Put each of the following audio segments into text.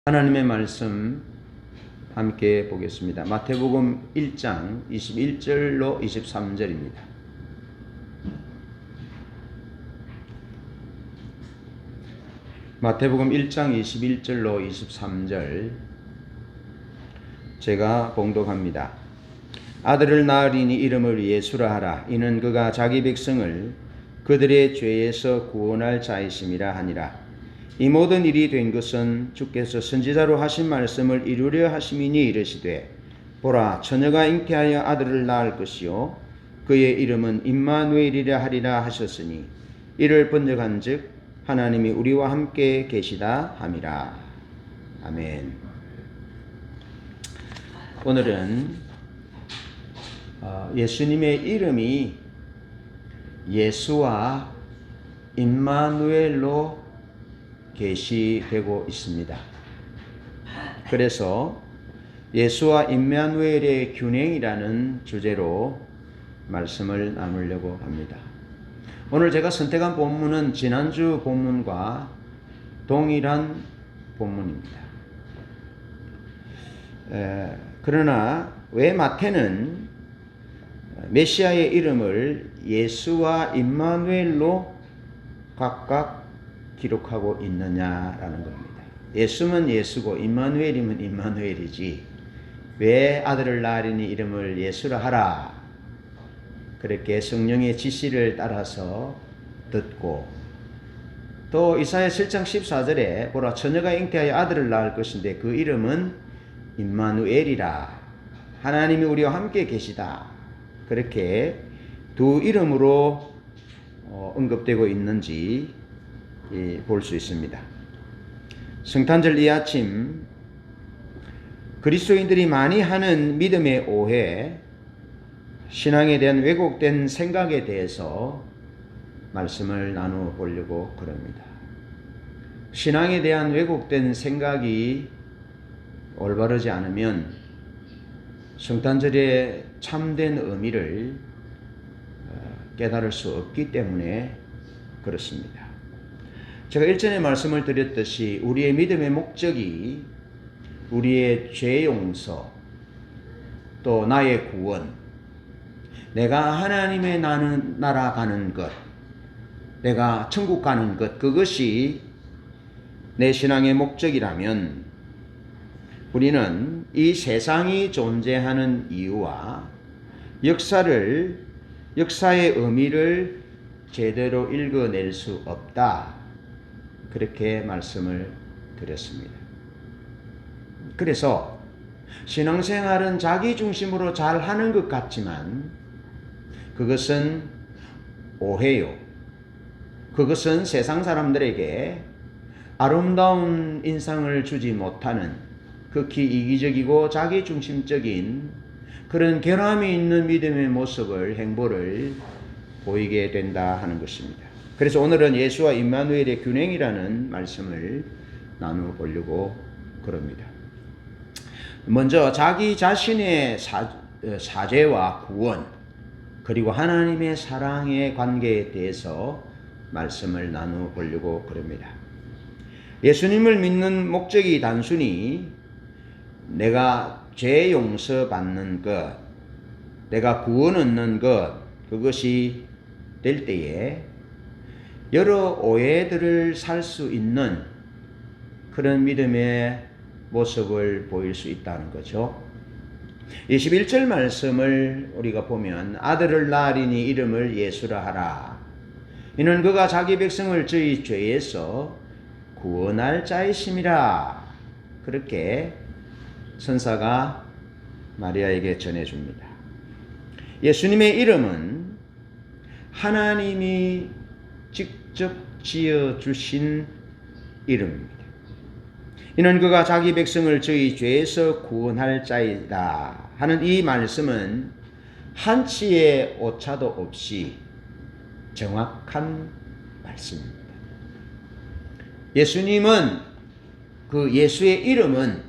하나님의 말씀 함께 보겠습니다. 마태복음 1장 21절로 23절입니다. 마태복음 1장 21절로 23절 제가 봉독합니다. 아들을 낳으리니 이름을 예수라 하라. 이는 그가 자기 백성을 그들의 죄에서 구원할 자이심이라 하니라. 이 모든 일이 된 것은 주께서 선지자로 하신 말씀을 이루려 하심이니 이르시되 보라 처녀가 잉태하여 아들을 낳을 것이요 그의 이름은 임마누엘이라 하리라 하셨으니 이를 번역한즉 하나님이 우리와 함께 계시다 함이라. 아멘. 오늘은 예수님의 이름이 예수와 임마누엘로 계시되고 있습니다. 그래서 예수와 임마누엘의 균형이라는 주제로 말씀을 나누려고 합니다. 오늘 제가 선택한 본문은 지난주 본문과 동일한 본문입니다. 그러나 왜 마태는 메시아의 이름을 예수와 임마누엘로 각각 기록하고 있느냐라는 겁니다. 예수면 예수고 임마누엘이면 임마누엘이지 왜 아들을 낳으리니 이름을 예수라 하라 그렇게 성령의 지시를 따라서 듣고 또 이사야 7장 14절에 보라 처녀가 잉태하여 아들을 낳을 것인데 그 이름은 임마누엘이라 하나님이 우리와 함께 계시다 그렇게 두 이름으로 언급되고 있는지 볼 수 있습니다. 성탄절 이 아침 그리스도인들이 많이 하는 믿음의 오해, 신앙에 대한 왜곡된 생각에 대해서 말씀을 나누어 보려고 그럽니다. 신앙에 대한 왜곡된 생각이 올바르지 않으면 성탄절의 참된 의미를 깨달을 수 없기 때문에 그렇습니다. 제가 일전에 말씀을 드렸듯이 우리의 믿음의 목적이 우리의 죄 용서 또 나의 구원 내가 하나님의 나라 가는 것 내가 천국 가는 것 그것이 내 신앙의 목적이라면 우리는 이 세상이 존재하는 이유와 역사의 의미를 제대로 읽어낼 수 없다. 그렇게 말씀을 드렸습니다. 그래서 신앙생활은 자기 중심으로 잘 하는 것 같지만 그것은 오해요. 그것은 세상 사람들에게 아름다운 인상을 주지 못하는 극히 이기적이고 자기 중심적인 그런 결함이 있는 믿음의 모습을 행보를 보이게 된다 하는 것입니다. 그래서 오늘은 예수와 임마누엘의 균형이라는 말씀을 나누어 보려고 그럽니다. 먼저 자기 자신의 사죄와 구원 그리고 하나님의 사랑의 관계에 대해서 말씀을 나누어 보려고 그럽니다. 예수님을 믿는 목적이 단순히 내가 죄 용서받는 것, 내가 구원 얻는 것 그것이 될 때에 여러 오해들을 살 수 있는 그런 믿음의 모습을 보일 수 있다는 거죠. 21절 말씀을 우리가 보면 아들을 낳으리니 이름을 예수라 하라. 이는 그가 자기 백성을 저희 죄에서 구원할 자이심이라. 그렇게 선사가 마리아에게 전해줍니다. 예수님의 이름은 하나님이 직접 지어주신 이름입니다. 이는 그가 자기 백성을 저희 죄에서 구원할 자이다 하는 이 말씀은 한치의 오차도 없이 정확한 말씀입니다. 예수님은 그 예수의 이름은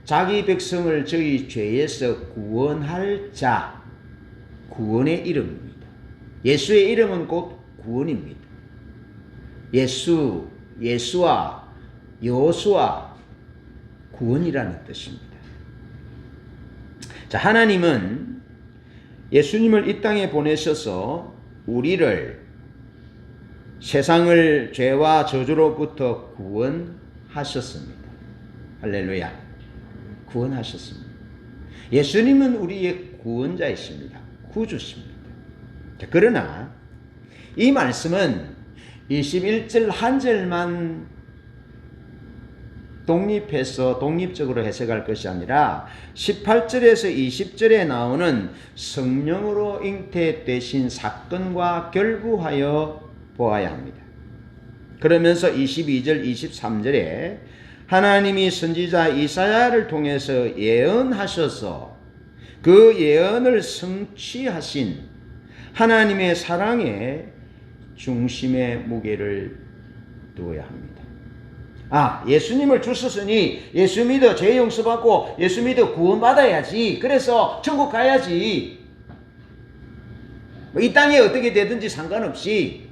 자기 백성을 저희 죄에서 구원할 자, 구원의 이름입니다. 예수의 이름은 곧 구원입니다. 예수와 여호수아 구원이라는 뜻입니다. 자, 하나님은 예수님을 이 땅에 보내셔서 우리를 세상을 죄와 저주로부터 구원하셨습니다. 할렐루야. 구원하셨습니다. 예수님은 우리의 구원자이십니다. 구주십니다. 자, 그러나 이 말씀은 21절 한 절만 독립적으로 해석할 것이 아니라 18절에서 20절에 나오는 성령으로 잉태되신 사건과 결부하여 보아야 합니다. 그러면서 22절, 23절에 하나님이 선지자 이사야를 통해서 예언하셔서 그 예언을 성취하신 하나님의 사랑의 중심에 무게를 두어야 합니다. 예수님을 주셨으니 예수 믿어 죄 용서받고 예수 믿어 구원받아야지. 그래서 천국 가야지. 이 땅에 어떻게 되든지 상관없이,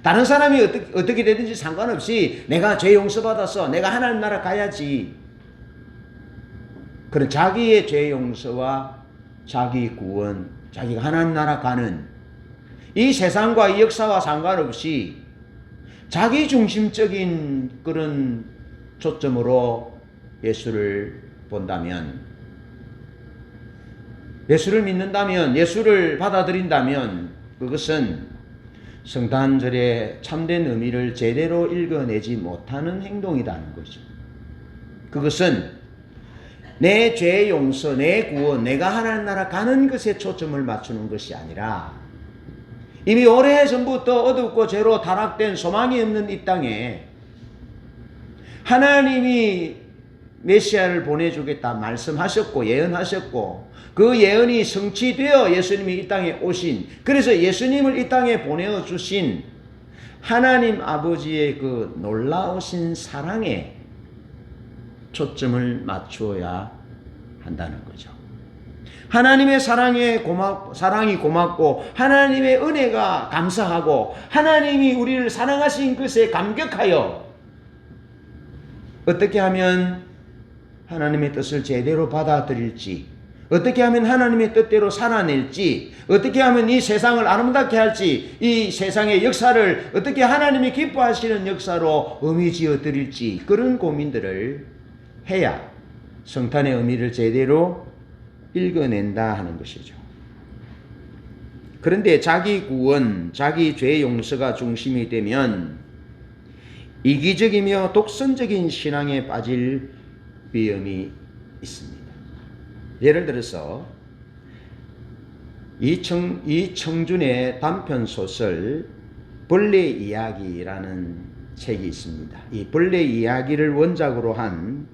다른 사람이 어떻게 되든지 상관없이 내가 죄 용서받아서 내가 하나님 나라 가야지. 그런 자기의 죄 용서와 자기 구원, 자기가 하나님 나라 가는 이 세상과 이 역사와 상관없이 자기 중심적인 그런 초점으로 예수를 본다면, 예수를 믿는다면, 예수를 받아들인다면 그것은 성탄절의 참된 의미를 제대로 읽어내지 못하는 행동이라는 거죠. 그것은 내 죄 용서, 내 구원, 내가 하나님 나라 가는 것에 초점을 맞추는 것이 아니라 이미 오래전부터 어둡고 죄로 타락된 소망이 없는 이 땅에 하나님이 메시아를 보내주겠다 말씀하셨고 예언하셨고 그 예언이 성취되어 예수님이 이 땅에 오신, 그래서 예수님을 이 땅에 보내주신 하나님 아버지의 그 놀라우신 사랑에 초점을 맞추어야 한다는 거죠. 하나님의 사랑이 고맙고 하나님의 은혜가 감사하고 하나님이 우리를 사랑하신 것에 감격하여 어떻게 하면 하나님의 뜻을 제대로 받아들일지, 어떻게 하면 하나님의 뜻대로 살아낼지, 어떻게 하면 이 세상을 아름답게 할지, 이 세상의 역사를 어떻게 하나님이 기뻐하시는 역사로 의미지어 드릴지, 그런 고민들을 해야 성탄의 의미를 제대로 읽어낸다 하는 것이죠. 그런데 자기 구원, 자기 죄 용서가 중심이 되면 이기적이며 독선적인 신앙에 빠질 위험이 있습니다. 예를 들어서 이청준의 단편소설 벌레 이야기라는 책이 있습니다. 이 벌레 이야기를 원작으로 한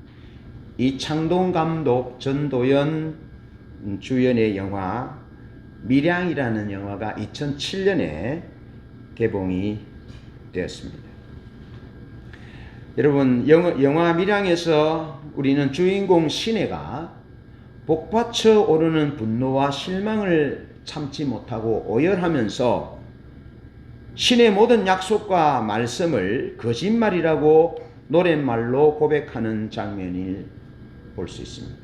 이창동 감독, 전도연 주연의 영화 밀양이라는 영화가 2007년에 개봉이 되었습니다. 여러분, 영화 밀양에서 우리는 주인공 신혜가 복받쳐 오르는 분노와 실망을 참지 못하고 오열하면서 신의 모든 약속과 말씀을 거짓말이라고 노랫말로 고백하는 장면을 볼 수 있습니다.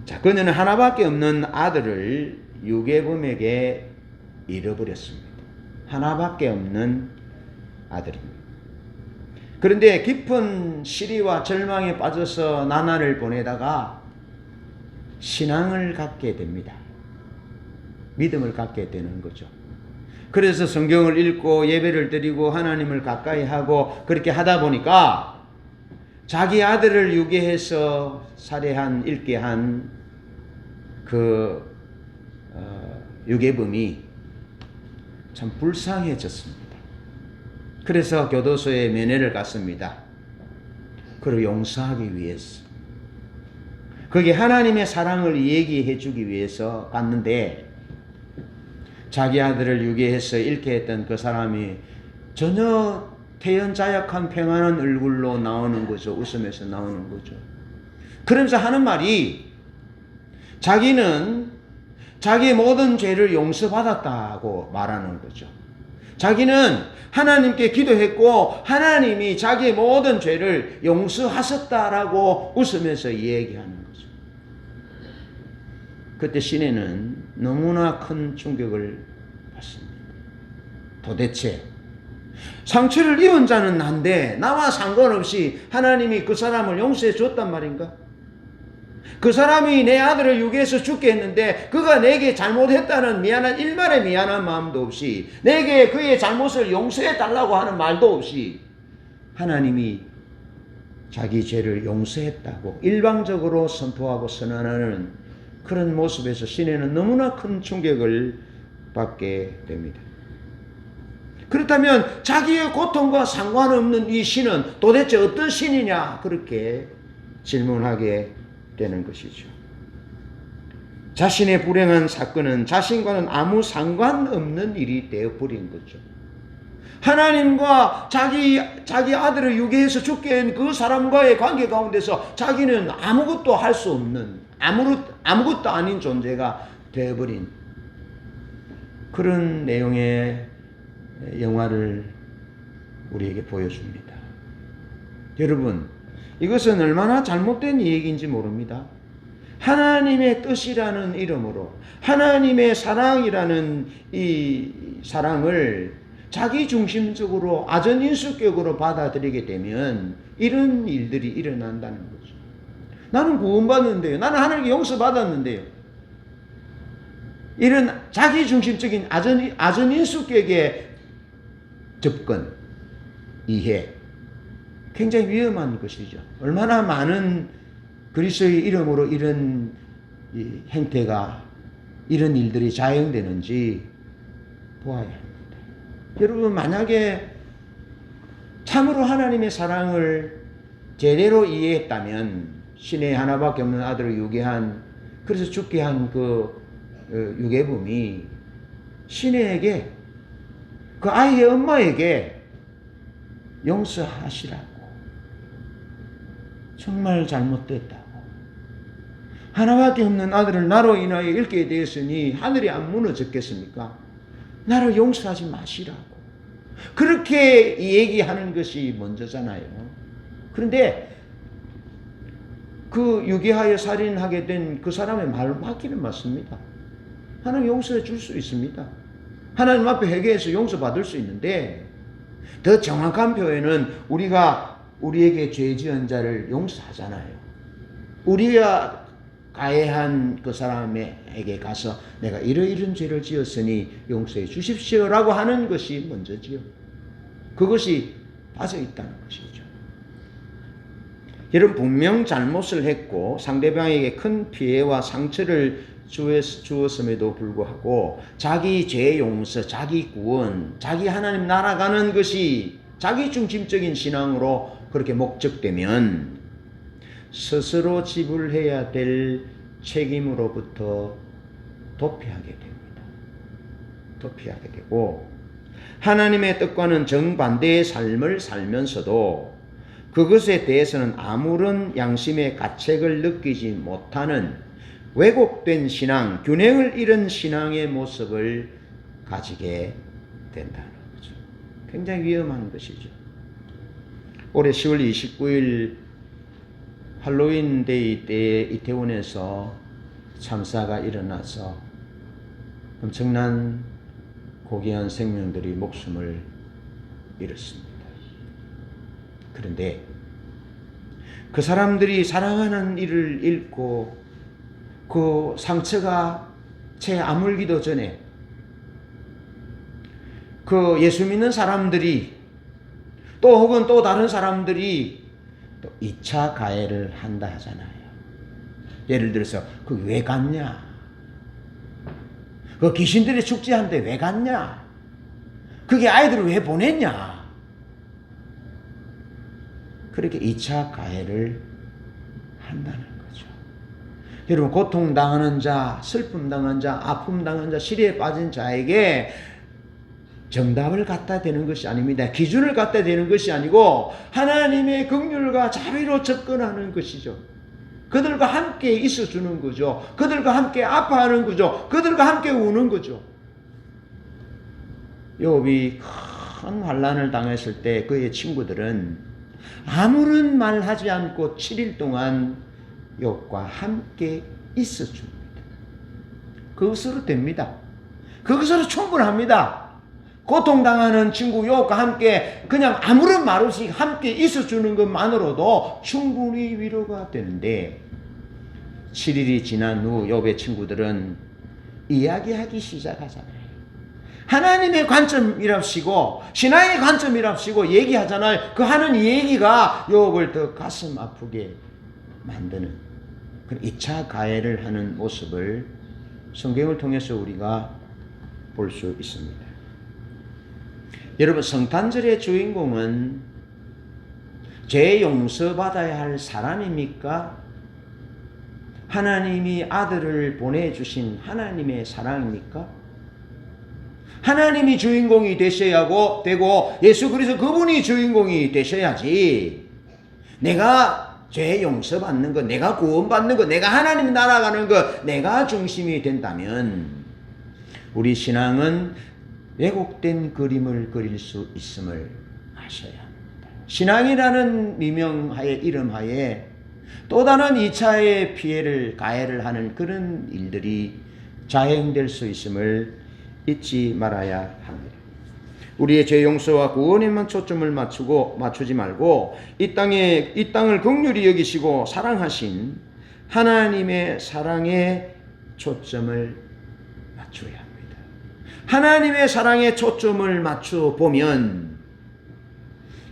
자, 그녀는 하나밖에 없는 아들을 유괴범에게 잃어버렸습니다. 하나밖에 없는 아들입니다. 그런데 깊은 시리와 절망에 빠져서 나날을 보내다가 신앙을 갖게 됩니다. 믿음을 갖게 되는 거죠. 그래서 성경을 읽고 예배를 드리고 하나님을 가까이 하고 그렇게 하다 보니까 자기 아들을 유괴해서 살해한, 잃게 한 그 유괴범이 참 불쌍해졌습니다. 그래서 교도소에 면회를 갔습니다. 그를 용서하기 위해서. 그게 하나님의 사랑을 얘기해 주기 위해서 갔는데 자기 아들을 유괴해서 잃게 했던 그 사람이 전혀 태연자약한 평안한 얼굴로 나오는 거죠. 웃으면서 나오는 거죠. 그러면서 하는 말이 자기는 자기의 모든 죄를 용서받았다고 말하는 거죠. 자기는 하나님께 기도했고 하나님이 자기의 모든 죄를 용서하셨다라고 웃으면서 얘기하는 거죠. 그때 시내는 너무나 큰 충격을 받습니다. 도대체 상처를 입은 자는 난데 나와 상관없이 하나님이 그 사람을 용서해 줬단 말인가? 그 사람이 내 아들을 유괴해서 죽게 했는데 그가 내게 잘못했다는 일말의 미안한 마음도 없이 내게 그의 잘못을 용서해 달라고 하는 말도 없이 하나님이 자기 죄를 용서했다고 일방적으로 선포하고 선언하는 그런 모습에서 시내는 너무나 큰 충격을 받게 됩니다. 그렇다면 자기의 고통과 상관없는 이 신은 도대체 어떤 신이냐? 그렇게 질문하게 되는 것이죠. 자신의 불행한 사건은 자신과는 아무 상관없는 일이 되어버린 거죠. 하나님과 자기 아들을 유괴해서 죽게 한 그 사람과의 관계 가운데서 자기는 아무것도 할 수 없는 아무것도 아닌 존재가 되어버린 그런 내용의 영화를 우리에게 보여줍니다. 여러분, 이것은 얼마나 잘못된 얘기인지 모릅니다. 하나님의 뜻이라는 이름으로 하나님의 사랑이라는 이 사랑을 자기 중심적으로 아전인수격으로 받아들이게 되면 이런 일들이 일어난다는 거죠. 나는 구원받는데요. 나는 하나님께 용서받았는데요. 이런 자기 중심적인 아전인수격의 접근, 이해, 굉장히 위험한 것이죠. 얼마나 많은 그리스도의 이름으로 이런 행태가, 이런 일들이 자행되는지 보아야 합니다. 여러분, 만약에 참으로 하나님의 사랑을 제대로 이해했다면 신의 하나밖에 없는 아들을 유괴한, 그래서 죽게 한 그 유괴범이 신에게, 그 아이의 엄마에게 용서하시라고, 정말 잘못됐다고, 하나밖에 없는 아들을 나로 인하여 잃게 되었으니 하늘이 안 무너졌겠습니까? 나를 용서하지 마시라고 그렇게 얘기하는 것이 먼저잖아요. 그런데 그 유괴하여 살인하게 된 그 사람의 말 맞기는 맞습니다. 하나님 용서해 줄 수 있습니다. 하나님 앞에 회개해서 용서받을 수 있는데, 더 정확한 표현은 우리가 우리에게 죄 지은 자를 용서하잖아요. 우리가 가해한 그 사람에게 가서 내가 이런 죄를 지었으니 용서해 주십시오라고 하는 것이 먼저지요. 그것이 빠져 있다는 것이죠. 여러분, 분명 잘못을 했고 상대방에게 큰 피해와 상처를 주었음에도 불구하고 자기 죄 용서, 자기 구원, 자기 하나님 나아가는 것이 자기 중심적인 신앙으로 그렇게 목적되면 스스로 지불해야 될 책임으로부터 도피하게 됩니다. 도피하게 되고 하나님의 뜻과는 정반대의 삶을 살면서도 그것에 대해서는 아무런 양심의 가책을 느끼지 못하는 왜곡된 신앙, 균형을 잃은 신앙의 모습을 가지게 된다는 거죠. 굉장히 위험한 것이죠. 올해 10월 29일 할로윈 데이 때에 이태원에서 참사가 일어나서 엄청난 고귀한 생명들이 목숨을 잃었습니다. 그런데 그 사람들이 사랑하는 이를 잃고 그 상처가 채 아물기도 전에 그 예수 믿는 사람들이 또 혹은 또 다른 사람들이 또 2차 가해를 한다 하잖아요. 예를 들어서 그 왜 갔냐? 그 귀신들의 축제한데 왜 갔냐? 그게 아이들을 왜 보냈냐? 그렇게 2차 가해를 한다는 거죠. 여러분, 고통당하는 자, 슬픔당한 자, 아픔당한 자, 시리에 빠진 자에게 정답을 갖다 대는 것이 아닙니다. 기준을 갖다 대는 것이 아니고 하나님의 긍휼과 자비로 접근하는 것이죠. 그들과 함께 있어주는 거죠. 그들과 함께 아파하는 거죠. 그들과 함께 우는 거죠. 욥이 큰 환난을 당했을 때 그의 친구들은 아무런 말하지 않고 7일 동안 욥과 함께 있어줍니다. 그것으로 됩니다. 그것으로 충분합니다. 고통당하는 친구 욥과 함께 그냥 아무런 말 없이 함께 있어주는 것만으로도 충분히 위로가 되는데 7일이 지난 후 욥의 친구들은 이야기하기 시작하잖아요. 하나님의 관점이랍시고 신앙의 관점이랍시고 얘기하잖아요. 그 하는 얘기가 욥을 더 가슴 아프게 만드는 그런 2차 가해를 하는 모습을 성경을 통해서 우리가 볼 수 있습니다. 여러분, 성탄절의 주인공은 죄 용서받아야 할 사람입니까? 하나님이 아들을 보내주신 하나님의 사랑입니까? 하나님이 주인공이 되셔야 되고 예수 그리스도 그분이 주인공이 되셔야지 내가 죄 용서받는 것, 내가 구원받는 것, 내가 하나님 나라 가는 것, 내가 중심이 된다면 우리 신앙은 왜곡된 그림을 그릴 수 있음을 아셔야 합니다. 신앙이라는 미명하에 이름하에 또 다른 2차의 피해를 가해를 하는 그런 일들이 자행될 수 있음을 잊지 말아야 합니다. 우리의 죄 용서와 구원에만 초점을 맞추지 말고 이 땅을 긍휼히 여기시고 사랑하신 하나님의 사랑에 초점을 맞춰야 합니다. 하나님의 사랑에 초점을 맞춰 보면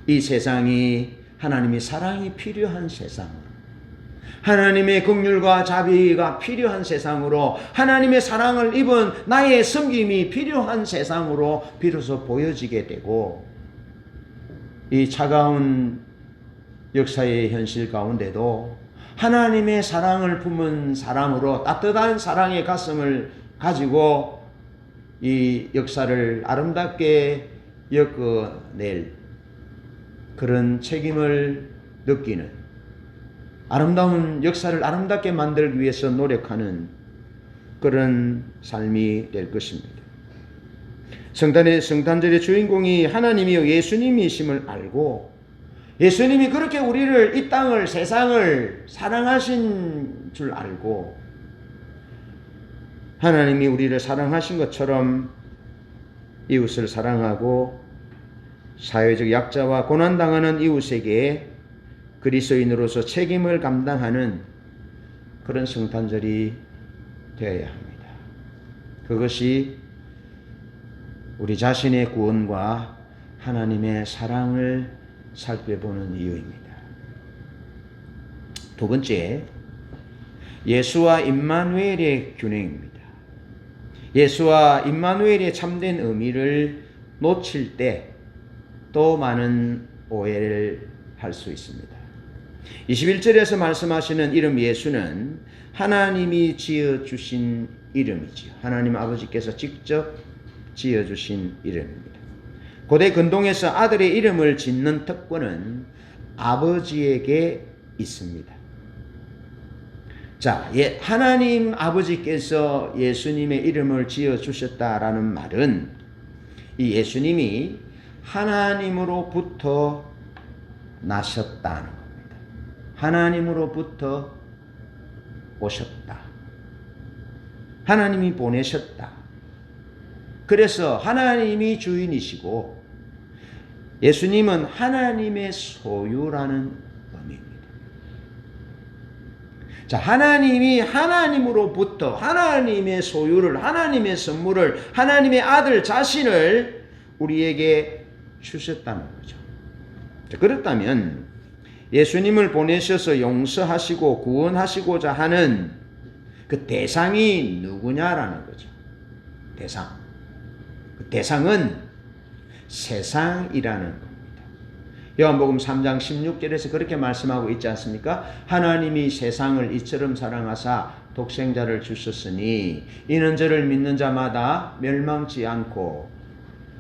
이 세상이 하나님의 사랑이 필요한 세상으로, 하나님의 긍휼과 자비가 필요한 세상으로, 하나님의 사랑을 입은 나의 섬김이 필요한 세상으로 비로소 보여지게 되고, 이 차가운 역사의 현실 가운데도 하나님의 사랑을 품은 사람으로 따뜻한 사랑의 가슴을 가지고 이 역사를 아름답게 엮어낼 그런 책임을 느끼는, 아름다운 역사를 아름답게 만들기 위해서 노력하는 그런 삶이 될 것입니다. 성탄절의 주인공이 하나님이요 예수님이심을 알고 예수님이 그렇게 우리를 이 땅을 세상을 사랑하신 줄 알고 하나님이 우리를 사랑하신 것처럼 이웃을 사랑하고 사회적 약자와 고난당하는 이웃에게 그리스도인으로서 책임을 감당하는 그런 성탄절이 되어야 합니다. 그것이 우리 자신의 구원과 하나님의 사랑을 살펴보는 이유입니다. 두 번째, 예수와 임마누엘의 균형입니다. 예수와 임마누엘의 참된 의미를 놓칠 때 또 많은 오해를 할 수 있습니다. 21절에서 말씀하시는 이름 예수는 하나님이 지어주신 이름이지요. 하나님 아버지께서 직접 지어주신 이름입니다. 고대 근동에서 아들의 이름을 짓는 특권은 아버지에게 있습니다. 자, 하나님 아버지께서 예수님의 이름을 지어주셨다라는 말은 이 예수님이 하나님으로부터 나셨다는 겁니다. 하나님으로부터 오셨다. 하나님이 보내셨다. 그래서 하나님이 주인이시고 예수님은 하나님의 소유라는 의미입니다. 자, 하나님이 하나님으로부터 하나님의 소유를, 하나님의 선물을, 하나님의 아들 자신을 우리에게 주셨다는 거죠. 자, 그렇다면 예수님을 보내셔서 용서하시고 구원하시고자 하는 그 대상이 누구냐라는 거죠. 대상. 그 대상은 세상이라는 겁니다. 요한복음 3장 16절에서 그렇게 말씀하고 있지 않습니까? 하나님이 세상을 이처럼 사랑하사 독생자를 주셨으니 이는 저를 믿는 자마다 멸망치 않고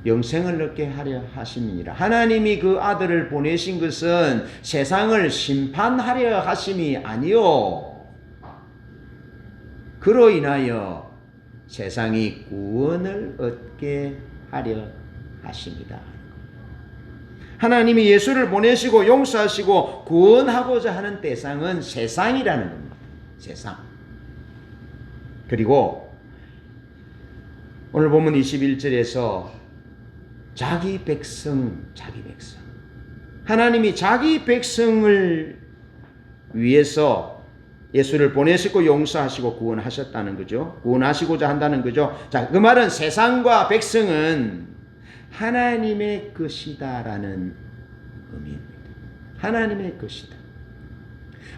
영생을 얻게 하려 하심이니라. 하나님이 그 아들을 보내신 것은 세상을 심판하려 하심이 아니요, 그로 인하여 세상이 구원을 얻게 하려 하십니다. 하나님이 예수를 보내시고 용서하시고 구원하고자 하는 대상은 세상이라는 겁니다. 세상. 그리고 오늘 보면 21절에서 자기 백성. 하나님이 자기 백성을 위해서 예수를 보내시고 용서하시고 구원하셨다는 거죠. 구원하시고자 한다는 거죠. 자, 그 말은 세상과 백성은 하나님의 것이다라는 의미입니다. 하나님의 것이다.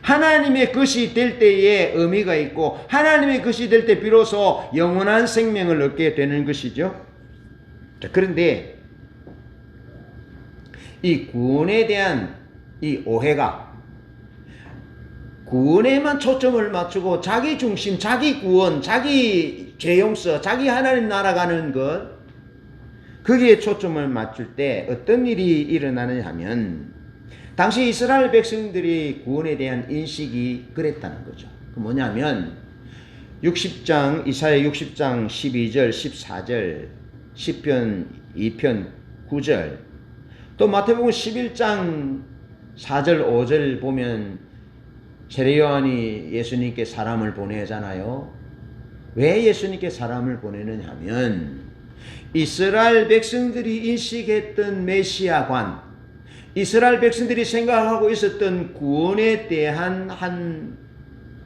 하나님의 것이 될 때에 의미가 있고 하나님의 것이 될 때 비로소 영원한 생명을 얻게 되는 것이죠. 자, 그런데 이 구원에 대한 이 오해가 구원에만 초점을 맞추고 자기 중심, 자기 구원, 자기 죄 용서, 자기 하나님 나라 가는 것, 거기에 초점을 맞출 때 어떤 일이 일어나느냐 하면 당시 이스라엘 백성들이 구원에 대한 인식이 그랬다는 거죠. 그 뭐냐면 60장 이사야 60장 12절 14절 시편 2편 9절 또 마태복음 11장 4절 5절 보면 세례 요한이 예수님께 사람을 보내잖아요. 왜 예수님께 사람을 보내느냐 하면 이스라엘 백성들이 인식했던 메시아관, 이스라엘 백성들이 생각하고 있었던 구원에 대한 한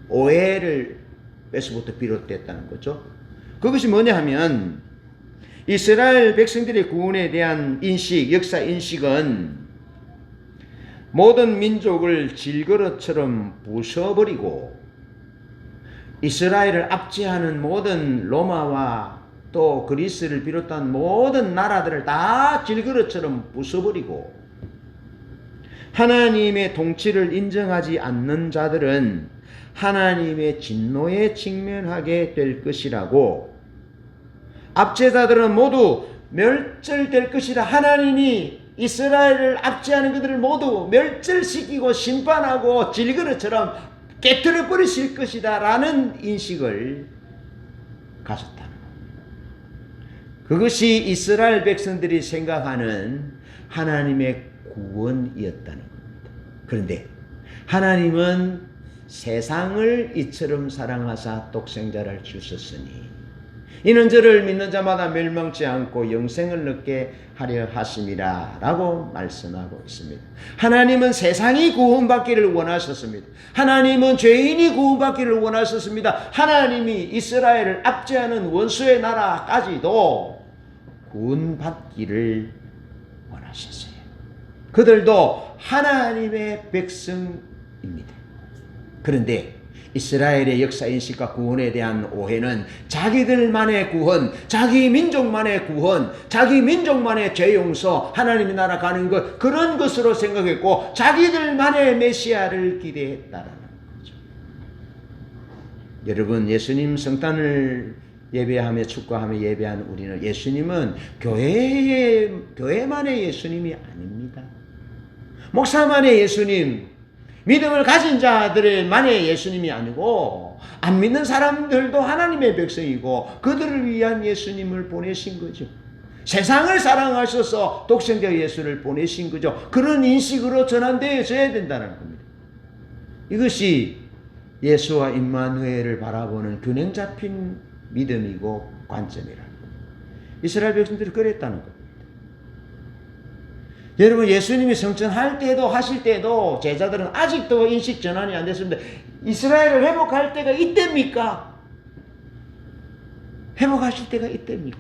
오해에서부터 비롯됐다는 거죠. 그것이 뭐냐 하면 이스라엘 백성들의 구원에 대한 인식, 역사 인식은 모든 민족을 질그릇처럼 부숴버리고 이스라엘을 압제하는 모든 로마와 또 그리스를 비롯한 모든 나라들을 다 질그릇처럼 부숴버리고 하나님의 통치를 인정하지 않는 자들은 하나님의 진노에 직면하게 될 것이라고, 압제자들은 모두 멸절될 것이라, 하나님이 이스라엘을 압제하는 그들을 모두 멸절시키고 심판하고 질그릇처럼 깨트려 버리실 것이다 라는 인식을 가졌다는 겁니다. 그것이 이스라엘 백성들이 생각하는 하나님의 구원이었다는 겁니다. 그런데 하나님은 세상을 이처럼 사랑하사 독생자를 주셨으니 이는 저를 믿는 자마다 멸망치 않고 영생을 얻게 하려 하심이라 라고 말씀하고 있습니다. 하나님은 세상이 구원받기를 원하셨습니다. 하나님은 죄인이 구원받기를 원하셨습니다. 하나님이 이스라엘을 압제하는 원수의 나라까지도 구원받기를 원하셨어요. 그들도 하나님의 백성입니다. 그런데 이스라엘의 역사인식과 구원에 대한 오해는 자기들만의 구원, 자기 민족만의 구원, 자기 민족만의 죄 용서, 하나님의 나라 가는 것, 그런 것으로 생각했고 자기들만의 메시아를 기대했다라는 거죠. 여러분, 예수님 성탄을 예배하며 축구하며 예배하는 우리는, 예수님은 교회만의 예수님이 아닙니다. 목사만의 예수님, 믿음을 가진 자들만의 예수님이 아니고 안 믿는 사람들도 하나님의 백성이고 그들을 위한 예수님을 보내신 거죠. 세상을 사랑하셔서 독생자 예수를 보내신 거죠. 그런 인식으로 전환되어져야 된다는 겁니다. 이것이 예수와 임마누엘을 바라보는 균형 잡힌 믿음이고 관점이라는 겁니다. 이스라엘 백성들이 그랬다는 겁니다. 여러분, 예수님이 성천할 때도 하실 때도 제자들은 아직도 인식 전환이 안 됐습니다. 이스라엘을 회복할 때가 이때입니까? 회복하실 때가 이때입니까?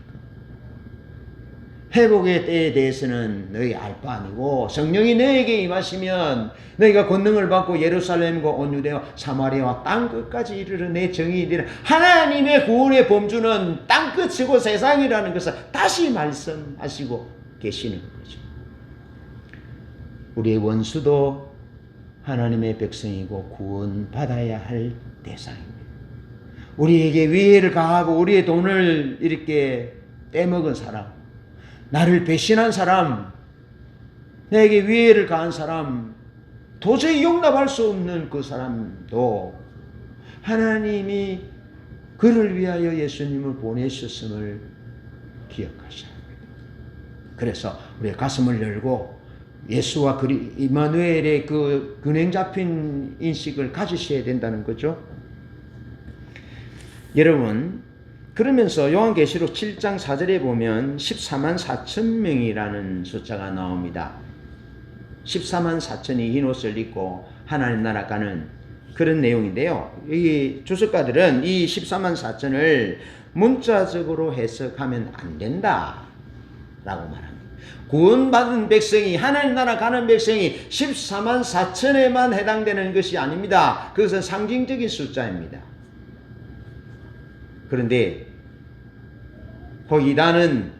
회복의 때에 대해서는 너희 알 바 아니고, 성령이 너에게 임하시면 너희가 권능을 받고 예루살렘과 온 유대와 사마리아와 땅끝까지 이르러 내 정의 이르라. 하나님의 구원의 범주는 땅끝이고 세상이라는 것을 다시 말씀하시고 계시는 거죠. 우리의 원수도 하나님의 백성이고 구원받아야 할 대상입니다. 우리에게 위해를 가하고 우리의 돈을 이렇게 떼먹은 사람, 나를 배신한 사람, 내게 위해를 가한 사람, 도저히 용납할 수 없는 그 사람도 하나님이 그를 위하여 예수님을 보내셨음을 기억하셔야 합니다. 그래서 우리 가슴을 열고 예수와 이마누엘의 그 균형 잡힌 인식을 가지셔야 된다는 거죠. 여러분, 그러면서 요한계시록 7장 4절에 보면 14만 4천 명이라는 숫자가 나옵니다. 14만 4천이 흰 옷을 입고 하나님 나라 가는 그런 내용인데요. 이 주석가들은 이 14만 4천을 문자적으로 해석하면 안 된다라고 말합니다. 구원받은 백성이, 하나님 나라 가는 백성이 14만 4천에만 해당되는 것이 아닙니다. 그것은 상징적인 숫자입니다. 그런데 이단은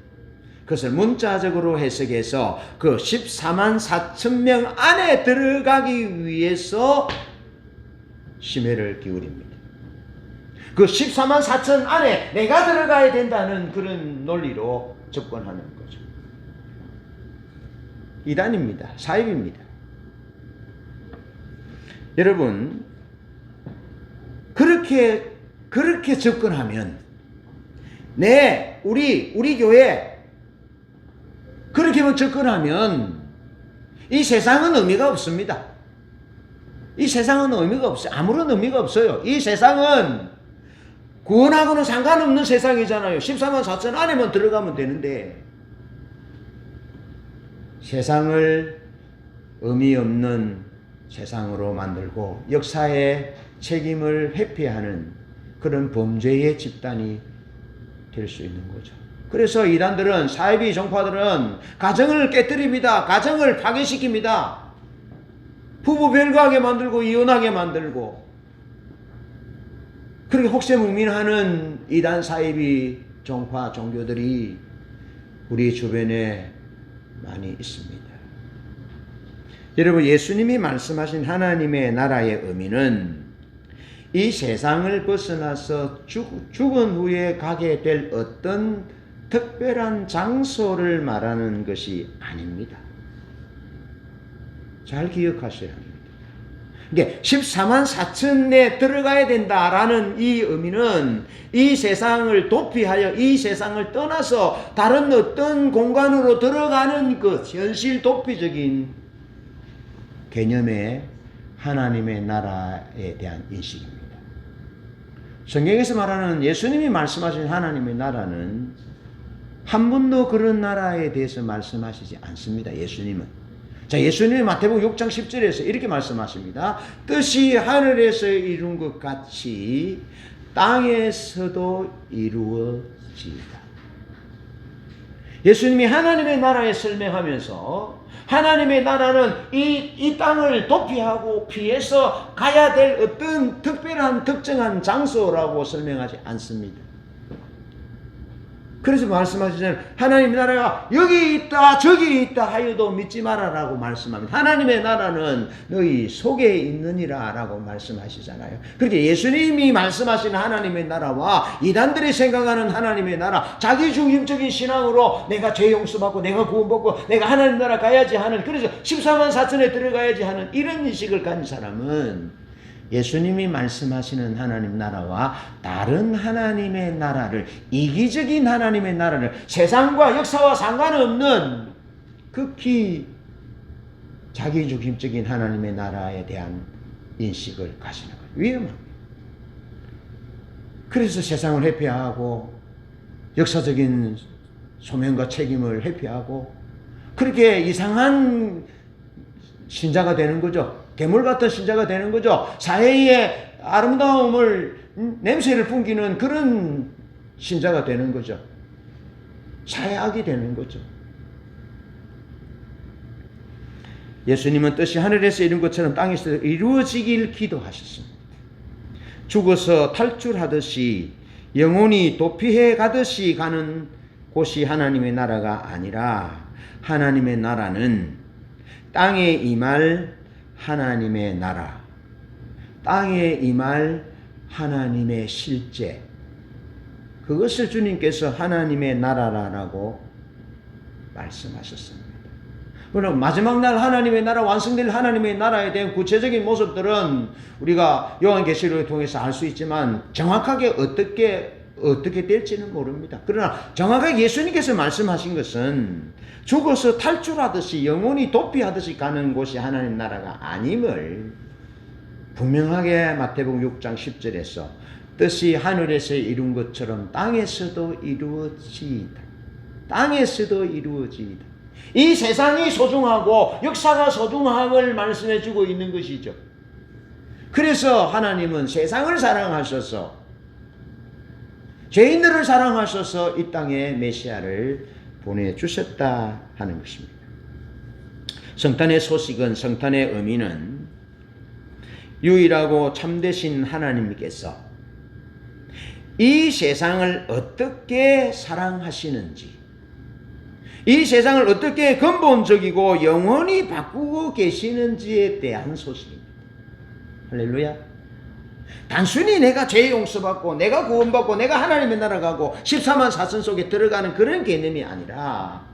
그것을 문자적으로 해석해서 그 14만 4천 명 안에 들어가기 위해서 심혈을 기울입니다. 그 14만 4천 안에 내가 들어가야 된다는 그런 논리로 접근하는 거죠. 이단입니다. 사입입니다. 여러분, 그렇게 접근하면 우리 교회 그렇게만 접근하면 이 세상은 의미가 없습니다. 이 세상은 의미가 없어요. 아무런 의미가 없어요. 이 세상은 구원하고는 상관없는 세상이잖아요. 14만 4천 안에만 들어가면 되는데 세상을 의미 없는 세상으로 만들고 역사의 책임을 회피하는 그런 범죄의 집단이 될 수 있는 거죠. 그래서 이단들은, 사이비 종파들은 가정을 깨뜨립니다. 가정을 파괴시킵니다. 부부 별거하게 만들고 이혼하게 만들고 그렇게 혹세무민하는 이단 사이비 종파 종교들이 우리 주변에 많이 있습니다. 여러분, 예수님이 말씀하신 하나님의 나라의 의미는 이 세상을 벗어나서 죽은 후에 가게 될 어떤 특별한 장소를 말하는 것이 아닙니다. 잘 기억하셔야 합니다. 이게 14만 4천에 들어가야 된다라는 이 의미는 이 세상을 도피하여 이 세상을 떠나서 다른 어떤 공간으로 들어가는 그 현실 도피적인 개념의 하나님의 나라에 대한 인식입니다. 성경에서 말하는 예수님이 말씀하신 하나님의 나라는 한 번도 그런 나라에 대해서 말씀하시지 않습니다. 예수님은. 자, 예수님이 마태복음 6장 10절에서 이렇게 말씀하십니다. 뜻이 하늘에서 이룬 것 같이 땅에서도 이루어지이다. 예수님이 하나님의 나라에 설명하면서 하나님의 나라는 이 땅을 도피하고 피해서 가야 될 어떤 특별한 특정한 장소라고 설명하지 않습니다. 그래서 말씀하시잖아요. 하나님의 나라가 여기 있다 저기 있다 하여도 믿지 마라라고 말씀합니다. 하나님의 나라는 너희 속에 있느니라 라고 말씀하시잖아요. 그렇게 예수님이 말씀하신 하나님의 나라와 이단들이 생각하는 하나님의 나라, 자기 중심적인 신앙으로 내가 죄 용서받고 내가 구원받고 내가 하나님 나라 가야지 하는, 그래서 14만 4천에 들어가야지 하는 이런 인식을 가진 사람은 예수님이 말씀하시는 하나님 나라와 다른 하나님의 나라를, 이기적인 하나님의 나라를, 세상과 역사와 상관없는 극히 자기중심적인 하나님의 나라에 대한 인식을 가지는 거예요. 위험합니다. 그래서 세상을 회피하고 역사적인 소명과 책임을 회피하고 그렇게 이상한 신자가 되는 거죠. 괴물 같은 신자가 되는 거죠. 사회의 아름다움을, 냄새를 풍기는 그런 신자가 되는 거죠. 사회악이 되는 거죠. 예수님은 뜻이 하늘에서 이룬 것처럼 땅에서 이루어지길 기도하셨습니다. 죽어서 탈출하듯이 영혼이 도피해 가듯이 가는 곳이 하나님의 나라가 아니라 하나님의 나라는 땅에 임할 하나님의 나라, 땅에 임할 하나님의 실제, 그것을 주님께서 하나님의 나라라고 말씀하셨습니다. 그럼 마지막 날 하나님의 나라, 완성될 하나님의 나라에 대한 구체적인 모습들은 우리가 요한계시록을 통해서 알 수 있지만 정확하게 어떻게 어떻게 될지는 모릅니다. 그러나 정확하게 예수님께서 말씀하신 것은 죽어서 탈출하듯이 영혼이 도피하듯이 가는 곳이 하나님 나라가 아님을 분명하게 마태복음 6장 10절에서 뜻이 하늘에서 이룬 것처럼 땅에서도 이루어지이다. 땅에서도 이루어지이다. 이 세상이 소중하고 역사가 소중함을 말씀해주고 있는 것이죠. 그래서 하나님은 세상을 사랑하셔서 죄인들을 사랑하셔서 이 땅에 메시아를 보내주셨다 하는 것입니다. 성탄의 소식은, 성탄의 의미는 유일하고 참되신 하나님께서 이 세상을 어떻게 사랑하시는지, 이 세상을 어떻게 근본적이고 영원히 바꾸고 계시는지에 대한 소식입니다. 할렐루야. 단순히 내가 죄 용서받고 내가 구원받고 내가 하나님의 나라 가고 14만 4천 속에 들어가는 그런 개념이 아니라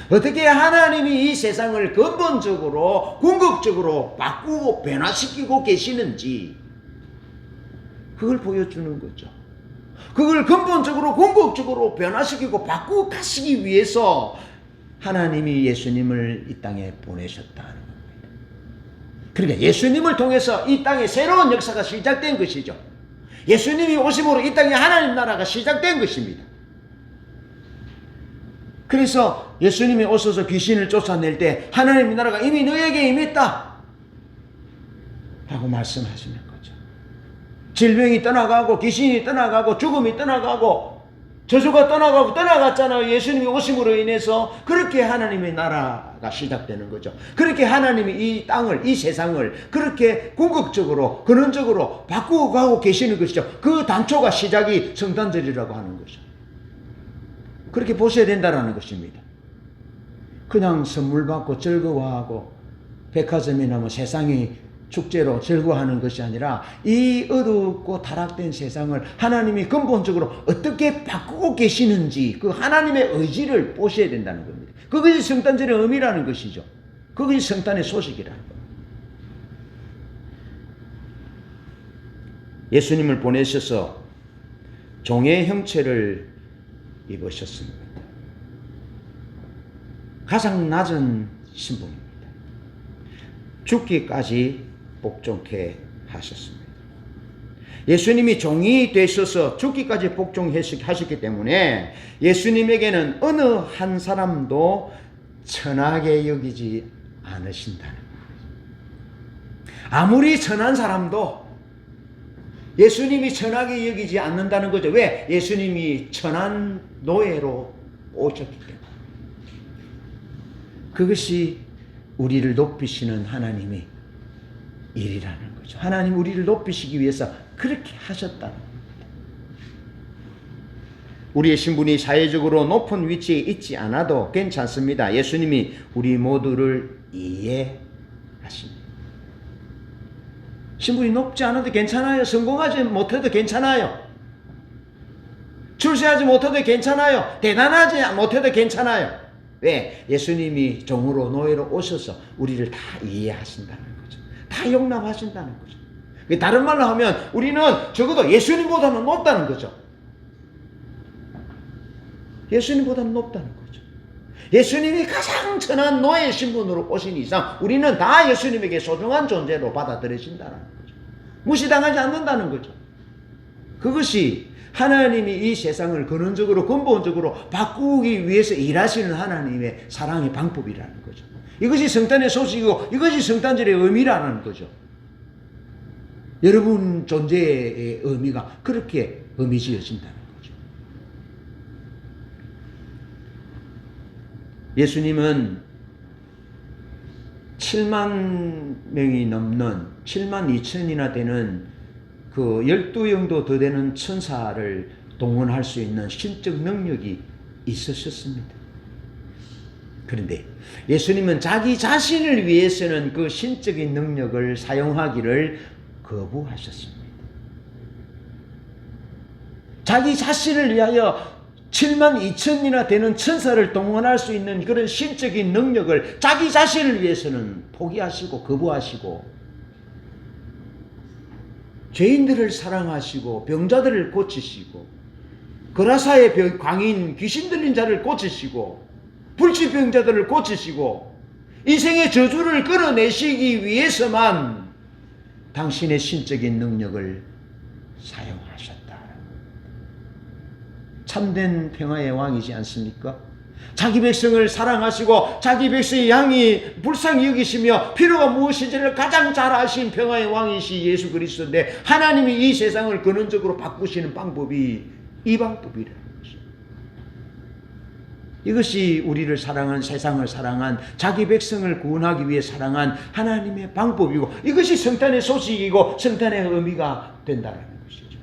어떻게 하나님이 이 세상을 근본적으로 궁극적으로 바꾸고 변화시키고 계시는지 그걸 보여주는 거죠. 그걸 근본적으로 궁극적으로 변화시키고 바꾸고 가시기 위해서 하나님이 예수님을 이 땅에 보내셨다는 겁니다. 그러니까 예수님을 통해서 이 땅에 새로운 역사가 시작된 것이죠. 예수님이 오심으로 이 땅에 하나님 나라가 시작된 것입니다. 그래서 예수님이 오셔서 귀신을 쫓아낼 때 하나님의 나라가 이미 너에게 임했다 라고 말씀하시는 거죠. 질병이 떠나가고 귀신이 떠나가고 죽음이 떠나가고 저주가 떠나가고 떠나갔잖아요. 예수님이 오심으로 인해서. 그렇게 하나님의 나라가 시작되는 거죠. 그렇게 하나님이 이 땅을, 이 세상을 그렇게 궁극적으로 근원적으로 바꾸고 가고 계시는 것이죠. 그 단초가 시작이 성탄절이라고 하는 거죠. 그렇게 보셔야 된다는 것입니다. 그냥 선물 받고 즐거워하고 백화점이나 뭐 세상이 축제로 즐거워하는 것이 아니라 이 어둡고 타락된 세상을 하나님이 근본적으로 어떻게 바꾸고 계시는지 그 하나님의 의지를 보셔야 된다는 겁니다. 그것이 성탄절의 의미라는 것이죠. 그것이 성탄의 소식이라는 겁니다. 예수님을 보내셔서 종의 형체를 입으셨습니다. 가장 낮은 신분입니다. 죽기까지 복종케 하셨습니다. 예수님이 종이 되셔서 죽기까지 복종하셨기 때문에 예수님에게는 어느 한 사람도 천하게 여기지 않으신다는 거예요. 아무리 천한 사람도 예수님이 천하게 여기지 않는다는 거죠. 왜? 예수님이 천한 노예로 오셨기 때문에. 그것이 우리를 높이시는 하나님의 일이라는 거죠. 하나님 우리를 높이시기 위해서 그렇게 하셨다는 겁니다. 우리의 신분이 사회적으로 높은 위치에 있지 않아도 괜찮습니다. 예수님이 우리 모두를 이해하십니다. 신분이 높지 않아도 괜찮아요. 성공하지 못해도 괜찮아요. 출세하지 못해도 괜찮아요. 대단하지 못해도 괜찮아요. 왜? 예수님이 종으로 노예로 오셔서 우리를 다 이해하신다는 거죠. 다 용납하신다는 거죠. 다른 말로 하면 우리는 적어도 예수님보다는 높다는 거죠. 예수님보다는 높다는 거죠. 예수님이 가장 천한 노예 신분으로 오신 이상 우리는 다 예수님에게 소중한 존재로 받아들여진다는 거죠. 무시당하지 않는다는 거죠. 그것이 하나님이 이 세상을 근원적으로 근본적으로 바꾸기 위해서 일하시는 하나님의 사랑의 방법이라는 거죠. 이것이 성탄의 소식이고 이것이 성탄절의 의미라는 거죠. 여러분 존재의 의미가 그렇게 의미지어진다는 거죠. 예수님은 7만 명이 넘는 7만 2천이나 되는 그 12영도 더 되는 천사를 동원할 수 있는 신적 능력이 있으셨습니다. 그런데 예수님은 자기 자신을 위해서는 그 신적인 능력을 사용하기를 거부하셨습니다. 자기 자신을 위하여 7만 2천이나 되는 천사를 동원할 수 있는 그런 신적인 능력을 자기 자신을 위해서는 포기하시고 거부하시고 죄인들을 사랑하시고 병자들을 고치시고 거라사의 광인 귀신 들린 자를 고치시고 불치병자들을 고치시고 인생의 저주를 끌어내시기 위해서만 당신의 신적인 능력을 사용하셨다. 참된 평화의 왕이지 않습니까? 자기 백성을 사랑하시고 자기 백성의 양이 불쌍히 여기시며 필요가 무엇인지를 가장 잘 아신 평화의 왕이시 예수 그리스도인데 하나님이 이 세상을 근원적으로 바꾸시는 방법이 이 방법이라는 것입니다. 이것이 우리를 사랑한, 세상을 사랑한, 자기 백성을 구원하기 위해 사랑한 하나님의 방법이고 이것이 성탄의 소식이고 성탄의 의미가 된다는 것이죠.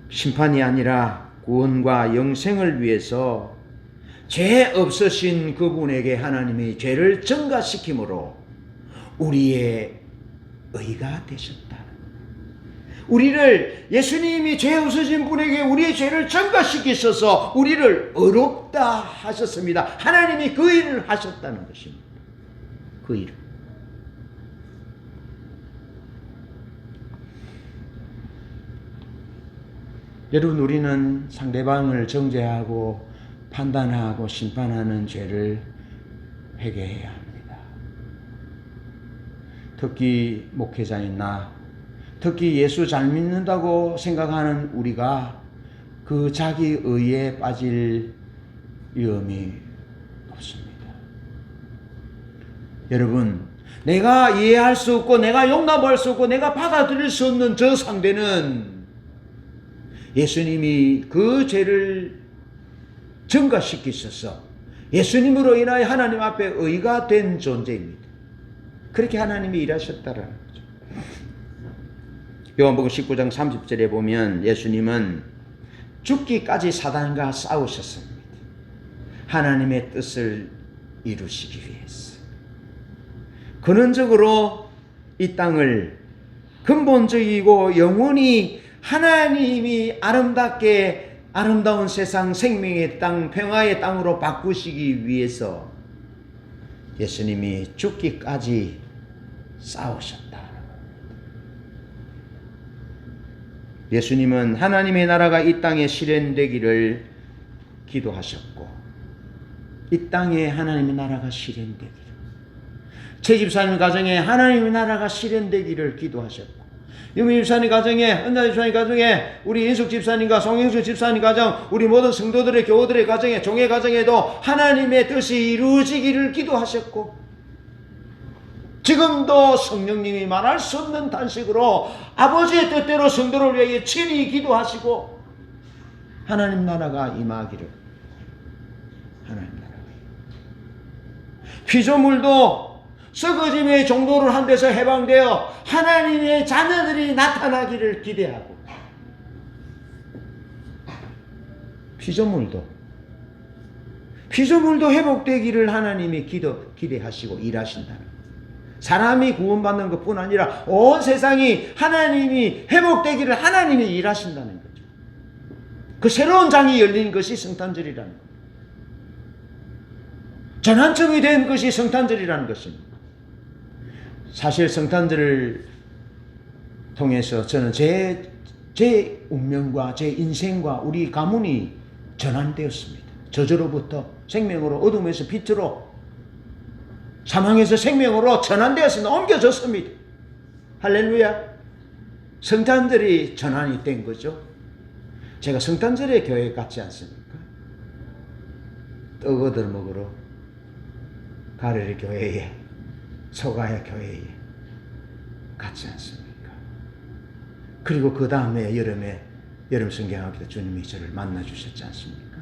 심판이 아니라 구원과 영생을 위해서 죄 없으신 그분에게 하나님이 죄를 전가시킴으로 우리의 의가 되셨다. 우리를 예수님이 죄 없으신 분에게 우리의 죄를 전가시키셔서 우리를 의롭다 하셨습니다. 하나님이 그 일을 하셨다는 것입니다. 그 일을. 여러분, 우리는 상대방을 정죄하고 판단하고 심판하는 죄를 회개해야 합니다. 특히 목회자인 나, 특히 예수 잘 믿는다고 생각하는 우리가 그 자기 의에 빠질 위험이 없습니다. 여러분, 내가 이해할 수 없고 내가 용납할 수 없고 내가 받아들일 수 없는 저 상대는 예수님이 그 죄를 전가시키셔서 예수님으로 인하여 하나님 앞에 의가 된 존재입니다. 그렇게 하나님이 일하셨다라는 거죠. 요한복음 19장 30절에 보면 예수님은 죽기까지 사단과 싸우셨습니다. 하나님의 뜻을 이루시기 위해서. 근원적으로 이 땅을 근본적이고 영원히 하나님이 아름답게 아름다운 세상, 생명의 땅, 평화의 땅으로 바꾸시기 위해서 예수님이 죽기까지 싸우셨다. 예수님은 하나님의 나라가 이 땅에 실현되기를 기도하셨고 이 땅에 하나님의 나라가 실현되기를, 최 집사님 가정에 하나님의 나라가 실현되기를 기도하셨고 유미 집사님 가정에, 은자 집사님 가정에, 우리 인숙 집사님과 송영수 집사님 가정, 우리 모든 성도들의 교우들의 가정에, 종의 가정에도 하나님의 뜻이 이루어지기를 기도하셨고 지금도 성령님이 말할 수 없는 단식으로 아버지의 뜻대로 성도를 위해 친히 기도하시고 하나님 나라가 임하기를. 하나님 나라가 피조물도 썩어짐의 정도를 한 데서 해방되어 하나님의 자녀들이 나타나기를 기대하고 피조물도 회복되기를 하나님이 기대하시고 일하신다는 거예요. 사람이 구원받는 것뿐 아니라 온 세상이 하나님이 회복되기를 하나님이 일하신다는 거죠. 그 새로운 장이 열린 것이 성탄절이라는 거예요. 전환점이 된 것이 성탄절이라는 것입니다. 사실 성탄절을 통해서 저는 제 운명과 제 인생과 우리 가문이 전환되었습니다. 저주로부터 생명으로, 어둠에서 빛으로, 사망에서 생명으로 전환되었습니다. 옮겨졌습니다. 할렐루야. 성탄절이 전환이 된 거죠. 제가 성탄절에 교회에 갔지 않습니까? 떡 얻어 먹으러 가르리 교회에, 소가야 교회에 갔지 않습니까? 그리고 그 다음에 여름 성경학교 때 주님이 저를 만나 주셨지 않습니까?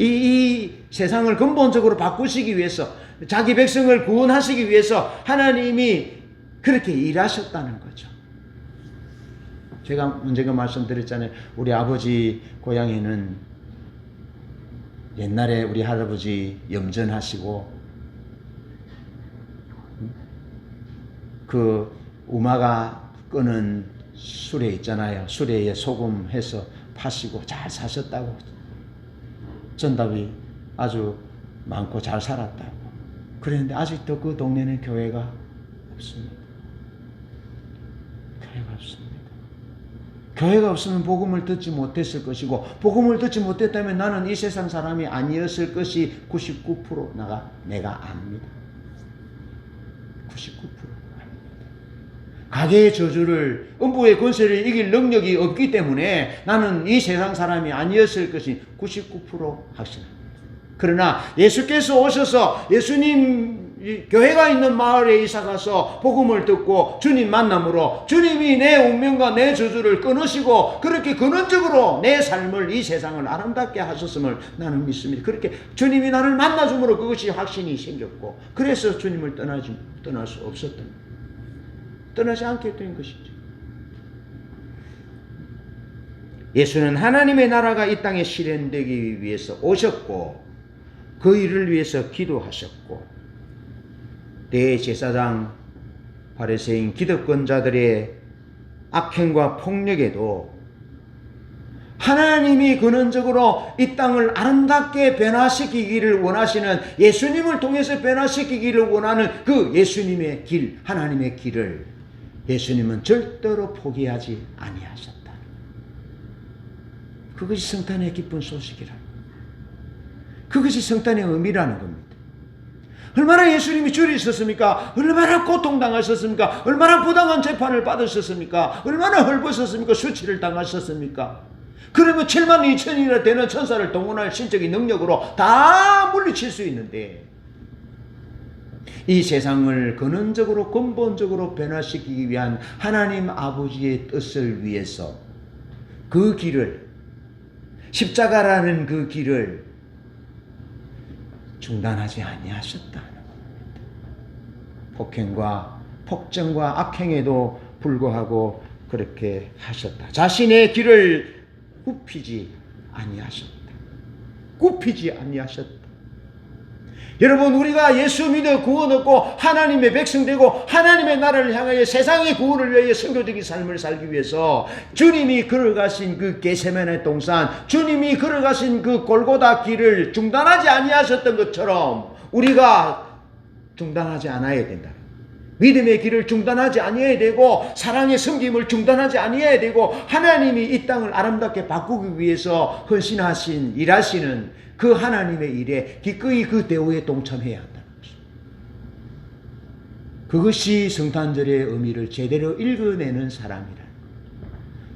이 세상을 근본적으로 바꾸시기 위해서, 자기 백성을 구원하시기 위해서 하나님이 그렇게 일하셨다는 거죠. 제가 언젠가 말씀드렸잖아요. 우리 아버지 고향에는 옛날에 우리 할아버지 염전하시고 그 우마가 끄는 수레 있잖아요. 수레에 소금 해서 파시고 잘 사셨다고, 전답이 아주 많고 잘 살았다고. 그런데 아직도 그 동네는 교회가 없습니다. 교회가 없습니다. 교회가 없으면 복음을 듣지 못했을 것이고, 복음을 듣지 못했다면 나는 이 세상 사람이 아니었을 것이 99% 내가 압니다. 99% 압니다. 가계의 저주를, 음부의 권세를 이길 능력이 없기 때문에 나는 이 세상 사람이 아니었을 것이 99% 확신합니다. 그러나 예수께서 오셔서 예수님 교회가 있는 마을에 이사가서 복음을 듣고 주님 만남으로 주님이 내 운명과 내 저주를 끊으시고 그렇게 근원적으로 내 삶을, 이 세상을 아름답게 하셨음을 나는 믿습니다. 그렇게 주님이 나를 만나줌으로 그것이 확신이 생겼고, 그래서 주님을 떠날 수 없었던, 떠나지 않게 된 것이죠. 예수는 하나님의 나라가 이 땅에 실현되기 위해서 오셨고, 그 일을 위해서 기도하셨고, 대제사장, 바리새인, 기득권자들의 악행과 폭력에도 하나님이 근원적으로 이 땅을 아름답게 변화시키기를 원하시는, 예수님을 통해서 변화시키기를 원하는 그 예수님의 길, 하나님의 길을 예수님은 절대로 포기하지 아니하셨다. 그것이 성탄의 기쁜 소식이라. 그것이 성탄의 의미라는 겁니다. 얼마나 예수님이 줄이 있었습니까? 얼마나 고통당하셨습니까? 얼마나 부당한 재판을 받으셨습니까? 얼마나 헐벗었습니까? 수치를 당하셨습니까? 그러면 7만 2천이나 되는 천사를 동원할 신적인 능력으로 다 물리칠 수 있는데, 이 세상을 근원적으로 근본적으로 변화시키기 위한 하나님 아버지의 뜻을 위해서 그 길을, 십자가라는 그 길을 중단하지 아니하셨다는 겁니다. 폭행과 폭정과 악행에도 불구하고 그렇게 하셨다. 자신의 길을 굽히지 아니하셨다. 굽히지 아니하셨다. 여러분, 우리가 예수 믿어 구원 얻고 하나님의 백성 되고 하나님의 나라를 향하여 세상의 구원을 위하여 선교적인 삶을 살기 위해서 주님이 걸어가신 그 겟세마네 동산, 주님이 걸어가신 그 골고다 길을 중단하지 아니하셨던 것처럼 우리가 중단하지 않아야 된다. 믿음의 길을 중단하지 아니해야 되고, 사랑의 섬김을 중단하지 아니해야 되고, 하나님이 이 땅을 아름답게 바꾸기 위해서 헌신하신, 일하시는 그 하나님의 일에 기꺼이 그 대우에 동참해야 한다는 것입니다. 그것이 성탄절의 의미를 제대로 읽어내는 사람이라.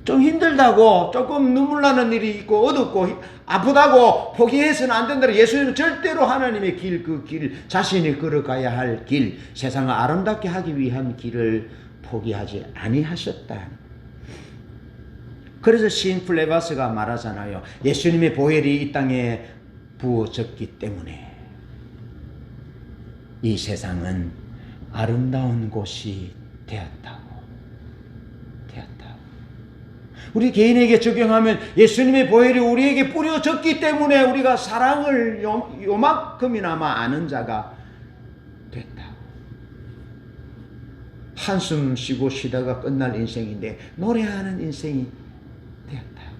좀 힘들다고, 조금 눈물 나는 일이 있고 어둡고 아프다고 포기해서는 안 된다. 예수님은 절대로 하나님의 길, 그 길, 자신이 걸어가야 할 길, 세상을 아름답게 하기 위한 길을 포기하지 아니하셨다. 그래서 시인 플레바스가 말하잖아요. 예수님의 보혈이 이 땅에 부어졌기 때문에 이 세상은 아름다운 곳이 되었다고. 우리 개인에게 적용하면 예수님의 보혈이 우리에게 뿌려졌기 때문에 우리가 사랑을 요만큼이나마 아는 자가 됐다고. 한숨 쉬다가 끝날 인생인데 노래하는 인생이 되었다고.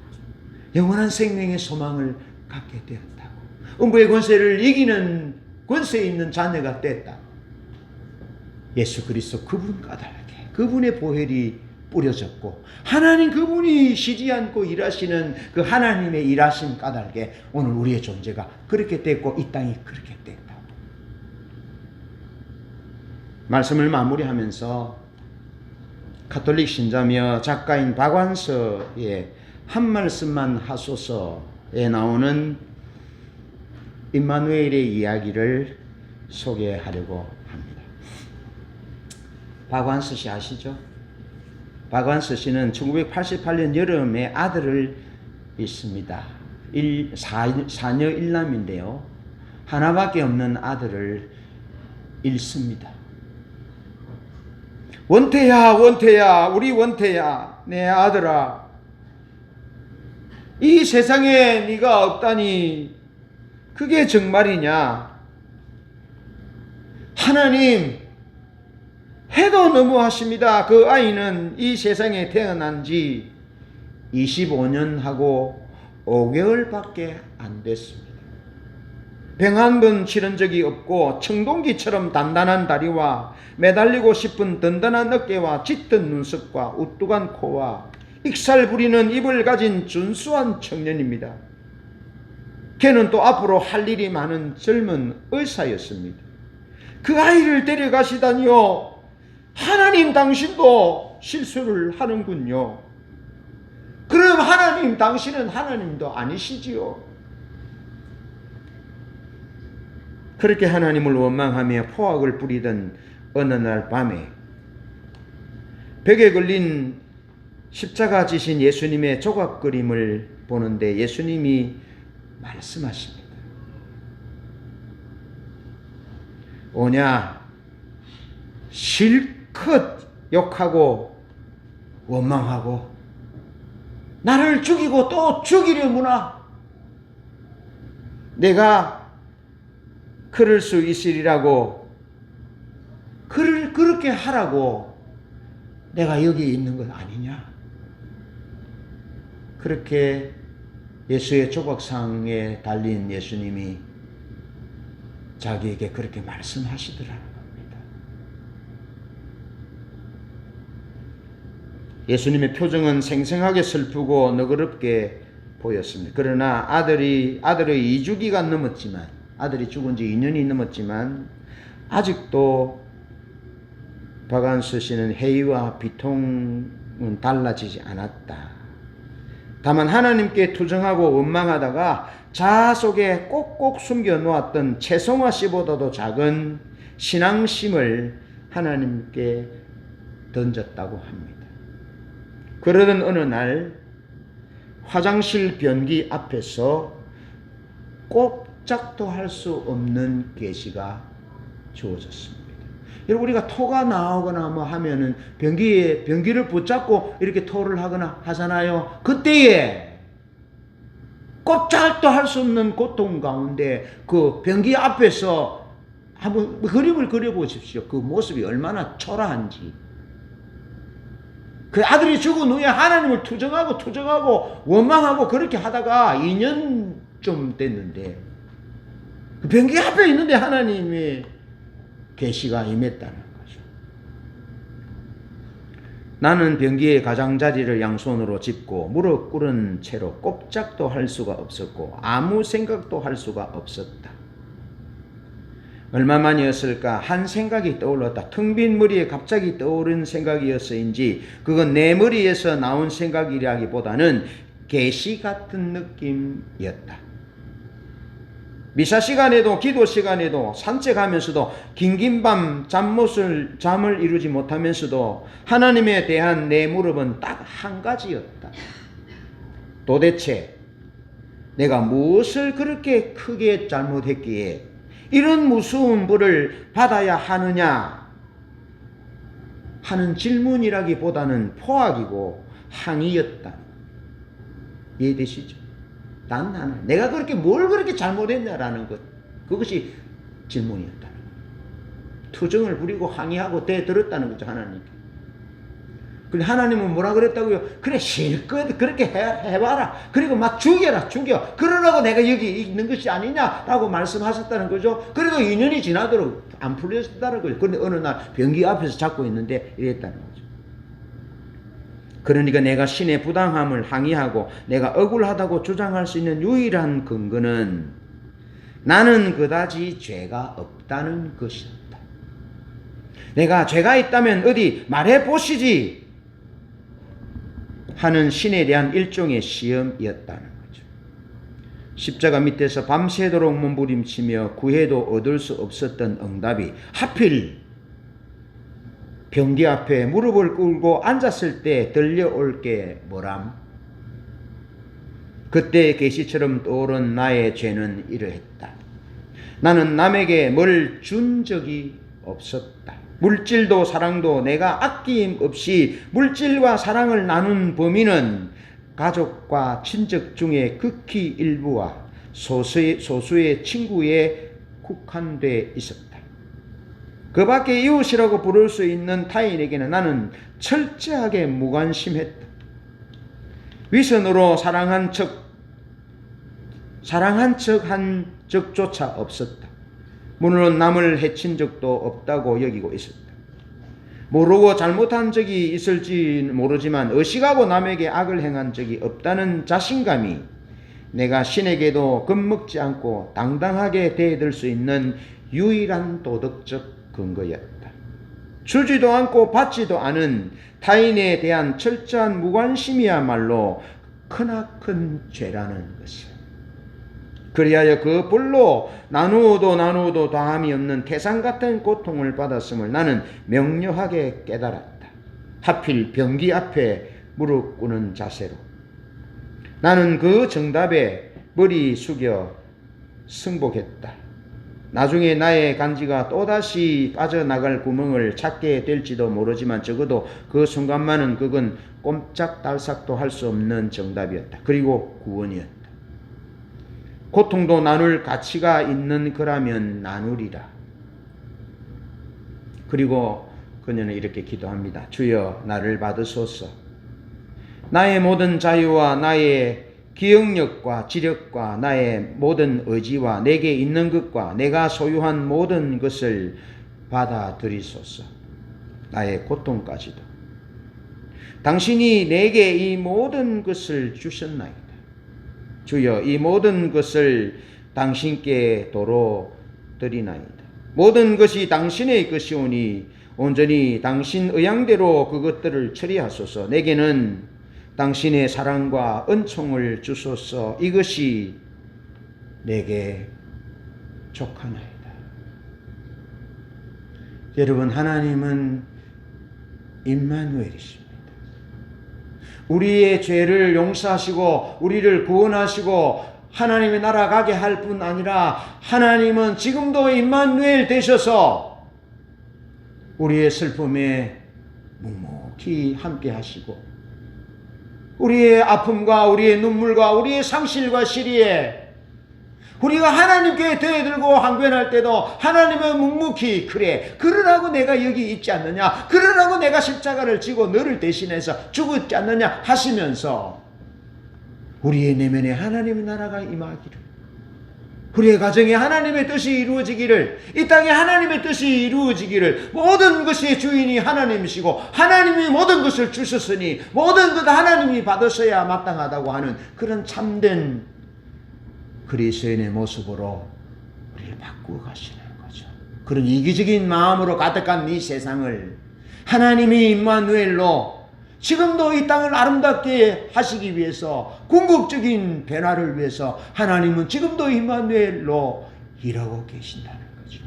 영원한 생명의 소망을 갖게 되었다고. 음부의 권세를 이기는 권세 있는 자녀가 됐다. 예수 그리스도 그분 까닭에 그분의 보혈이 뿌려졌고, 하나님 그분이 쉬지 않고 일하시는 그 하나님의 일하심 까닭에 오늘 우리의 존재가 그렇게 됐고 이 땅이 그렇게 됐다. 말씀을 마무리하면서 가톨릭 신자며 작가인 박완서의 한 말씀만 하소서에 나오는 임마누엘의 이야기를 소개하려고 합니다. 박완서 씨 아시죠? 박완서 씨는 1988년 여름에 아들을 잃습니다. 사녀 일남인데요. 하나밖에 없는 아들을 잃습니다. 원태야, 원태야, 우리 원태야, 내 아들아. 이 세상에 네가 없다니 그게 정말이냐? 하나님 해도 너무하십니다. 그 아이는 이 세상에 태어난 지 25년 하고 5개월밖에 안 됐습니다. 병 한 번 치른 적이 없고 청동기처럼 단단한 다리와 매달리고 싶은 든든한 어깨와 짙은 눈썹과 우뚝한 코와 익살 부리는 입을 가진 준수한 청년입니다. 걔는 또 앞으로 할 일이 많은 젊은 의사였습니다. 그 아이를 데려가시다니요. 하나님 당신도 실수를 하는군요. 그럼 하나님 당신은 하나님도 아니시지요. 그렇게 하나님을 원망하며 포악을 부리던 어느 날 밤에 벽에 걸린 십자가 지신 예수님의 조각 그림을 보는데 예수님이 말씀하십니다. 오냐, 실컷 욕하고 원망하고 나를 죽이고 또 죽이려무나. 내가 그럴 수 있으리라고 그를 그렇게 하라고 내가 여기 있는 건 아니냐. 그렇게 예수의 조각상에 달린 예수님이 자기에게 그렇게 말씀하시더라는 겁니다. 예수님의 표정은 생생하게 슬프고 너그럽게 보였습니다. 그러나 아들의 2주기가 넘었지만, 아들이 죽은 지 2년이 넘었지만 아직도 박안수 씨는 회의와 비통은 달라지지 않았다. 다만 하나님께 투정하고 원망하다가 자아 속에 꼭꼭 숨겨놓았던 채송화 씨보다도 작은 신앙심을 하나님께 던졌다고 합니다. 그러던 어느 날 화장실 변기 앞에서 꼼짝도 할 수 없는 계시가 주어졌습니다. 여러분, 우리가 토가 나오거나 뭐 하면은 변기를 붙잡고 이렇게 토를 하거나 하잖아요. 그때에 꼼짝도 할 수 없는 고통 가운데 그 변기 앞에서 한번 그림을 그려보십시오. 그 모습이 얼마나 초라한지. 그 아들이 죽은 후에 하나님을 투정하고 원망하고 그렇게 하다가 2년쯤 됐는데 그 변기 앞에 있는데 하나님의 계시가 임했다는 거죠. 나는 변기의 가장자리를 양손으로 짚고 무릎 꿇은 채로 꼼짝도 할 수가 없었고 아무 생각도 할 수가 없었다. 얼마만이었을까 한 생각이 떠올랐다. 텅 빈 머리에 갑자기 떠오른 생각이었어인지 그건 내 머리에서 나온 생각이라기보다는 계시 같은 느낌이었다. 미사 시간에도 기도 시간에도 산책하면서도 긴긴 밤 잠을 이루지 못하면서도 하나님에 대한 내 무릎은 딱 한 가지였다. 도대체 내가 무엇을 그렇게 크게 잘못했기에 이런 무서운 벌을 받아야 하느냐 하는 질문이라기보다는 포악이고 항의였다. 이해되시죠? 단 하나, 내가 그렇게 뭘 그렇게 잘못했냐라는 것, 그것이 질문이었다는 거예요. 투정을 부리고 항의하고 대들었다는 거죠, 하나님께. 근데 하나님은 뭐라 그랬다고요? 그래, 실컷 그렇게 해봐라. 그리고 막 죽여. 그러라고 내가 여기 있는 것이 아니냐라고 말씀하셨다는 거죠. 그래도 2년이 지나도록 안 풀렸다는 거죠. 그런데 어느 날 변기 앞에서 잡고 있는데 이랬다는 거죠. 그러니까 내가 신의 부당함을 항의하고 내가 억울하다고 주장할 수 있는 유일한 근거는 나는 그다지 죄가 없다는 것이었다. 내가 죄가 있다면 어디 말해보시지 하는 신에 대한 일종의 시험이었다는 거죠. 십자가 밑에서 밤새도록 몸부림치며 구해도 얻을 수 없었던 응답이 하필 변기 앞에 무릎을 꿇고 앉았을 때 들려올 게 뭐람? 그때의 계시처럼 떠오른 나의 죄는 이러했다. 나는 남에게 뭘 준 적이 없었다. 물질도 사랑도 내가 아낌 없이 물질과 사랑을 나눈 범위는 가족과 친척 중에 극히 일부와 소수의 친구에 국한돼 있었다. 그 밖에 이웃이라고 부를 수 있는 타인에게는 나는 철저하게 무관심했다. 위선으로 사랑한 척 한 적조차 없었다. 물론 남을 해친 적도 없다고 여기고 있었다. 모르고 잘못한 적이 있을지 모르지만 의식하고 남에게 악을 행한 적이 없다는 자신감이 내가 신에게도 겁먹지 않고 당당하게 대들 수 있는 유일한 도덕적 근거였다. 주지도 않고 받지도 않은 타인에 대한 철저한 무관심이야말로 크나큰 죄라는 것이야. 그리하여 그 불로 나누어도 다함이 없는 태산 같은 고통을 받았음을 나는 명료하게 깨달았다. 하필 병기 앞에 무릎 꿇는 자세로. 나는 그 정답에 머리 숙여 승복했다. 나중에 나의 간지가 또다시 빠져나갈 구멍을 찾게 될지도 모르지만 적어도 그 순간만은 그건 꼼짝달싹도 할 수 없는 정답이었다. 그리고 구원이었다. 고통도 나눌 가치가 있는 거라면 나누리라. 그리고 그녀는 이렇게 기도합니다. 주여 나를 받으소서. 나의 모든 자유와 나의 기억력과 지력과 나의 모든 의지와 내게 있는 것과 내가 소유한 모든 것을 받아들이소서. 나의 고통까지도. 당신이 내게 이 모든 것을 주셨나이다. 주여 이 모든 것을 당신께 도로 드리나이다. 모든 것이 당신의 것이오니 온전히 당신 의향대로 그것들을 처리하소서. 내게는 당신의 사랑과 은총을 주소서. 이것이 내게 족하나이다. 여러분, 하나님은 임마누엘이십니다. 우리의 죄를 용서하시고 우리를 구원하시고 하나님의 나라 가게 할 뿐 아니라 하나님은 지금도 임마누엘 되셔서 우리의 슬픔에 묵묵히 함께 하시고 우리의 아픔과 우리의 눈물과 우리의 상실과 시리에 우리가 하나님께 대들고 항변할 때도 하나님은 묵묵히 그래 그러라고 내가 여기 있지 않느냐, 그러라고 내가 십자가를 지고 너를 대신해서 죽었지 않느냐 하시면서 우리의 내면에 하나님의 나라가 임하기를, 우리의 가정에 하나님의 뜻이 이루어지기를, 이 땅에 하나님의 뜻이 이루어지기를, 모든 것의 주인이 하나님이시고 하나님이 모든 것을 주셨으니 모든 것 하나님이 받으셔야 마땅하다고 하는 그런 참된 그리스도인의 모습으로 우리를 바꾸어 가시는 거죠. 그런 이기적인 마음으로 가득한 이 세상을 하나님이 임마누엘로 지금도 이 땅을 아름답게 하시기 위해서, 궁극적인 변화를 위해서 하나님은 지금도 임마누엘로 일하고 계신다는 거죠.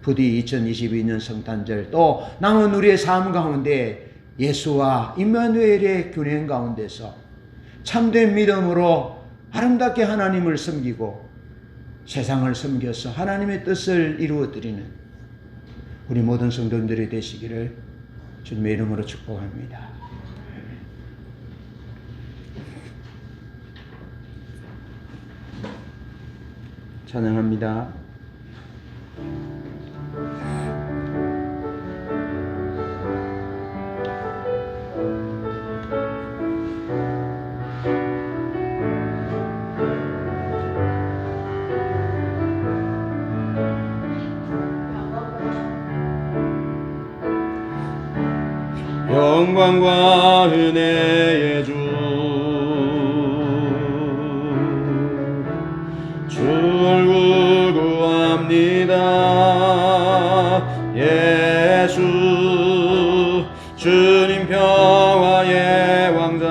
부디 2022년 성탄절 또 남은 우리의 삶 가운데 예수와 임마누엘의 균형 가운데서 참된 믿음으로 아름답게 하나님을 섬기고 세상을 섬겨서 하나님의 뜻을 이루어드리는 우리 모든 성도님들이 되시기를 주님의 이름으로 축복합니다. 찬양합니다. 영광과 은혜의 주를 구구합니다. 예수 주님 평화의 왕자,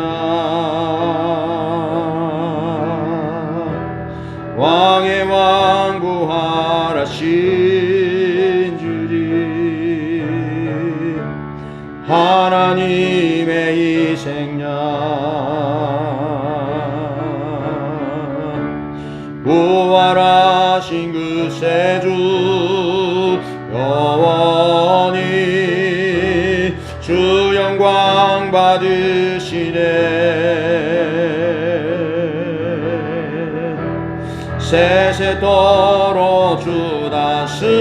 왕의 왕 부활하신 주님, 하나님의 희생양, 부활하신 그 새 주 영원히 주 영광 받으시네. 세세토록 주 다스리네.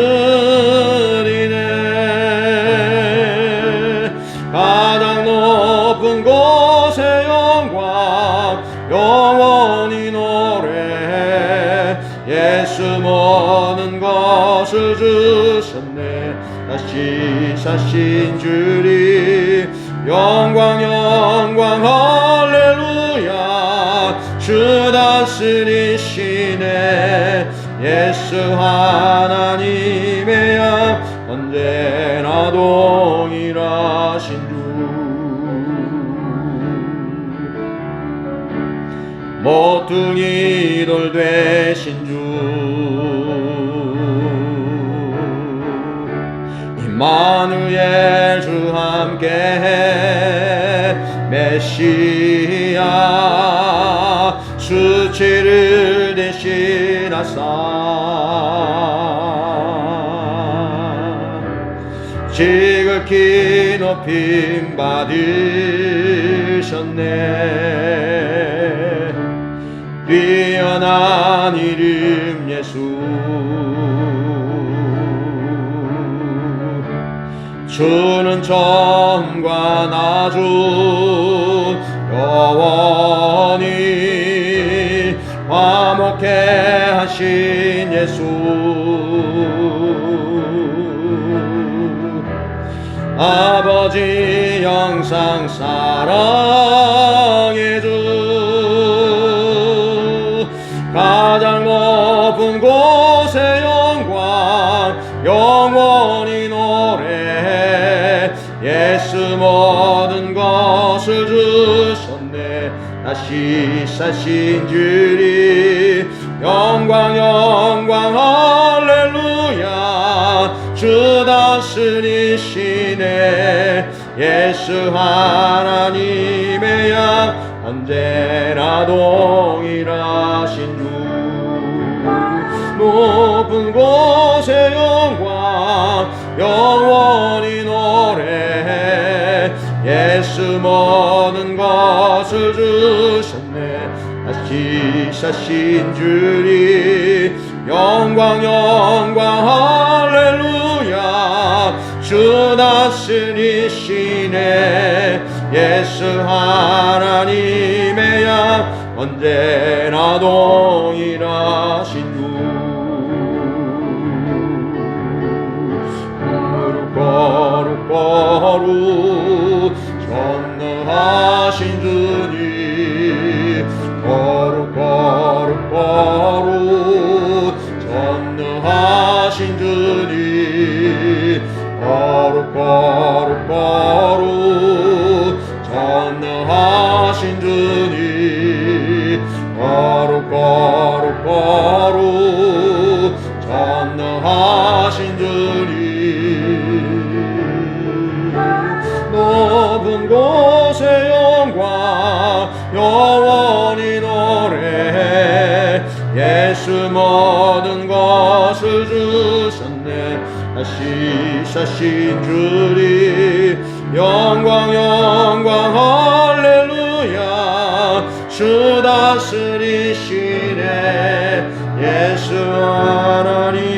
가장 높은 곳의 영광 영원히 노래해. 예수 모든 것을 주셨네. 다시 사신 주리 영광 영광 할렐루야 주 다스리시네 예수 하나님의 양 언제나 동일하신 주 모퉁이 돌 되신 주 임마누엘 주 함께해 메시아 수치를 대신하사 지극히 높임 받으셨네 뛰어난 이름 예수 주는 처음과 나중 영원히 화목해 하신 예수 아버지 영상 사랑의 주 가장 높은 곳의 영광 영원히 노래해 예수 모든 것을 주셨네 다시 사신 주리 영광 영광 할렐루야 주 다스리시네 예수 하나님의 양 언제나 동일하신 주 높은 곳의 영광 영원히 노래해 예수 모든 것을 주셨네 다시 사신 주리 영광 영광 할렐루야 주 다스리시네 예수 하나님의 양 언제나 동일하신 주 거룩 거룩 전능하신 주님 거룩 거룩 거룩 전능하신 주님 거룩 거룩 거룩 전능하신 주님 거룩 거룩 거룩 전능하신 주님 높은 곳의 영광 영원히 노래해 예수 모든 것을 주셨네 다시 사신 주리 영광 영광 할렐루야 주 다스리시네 예수 하나님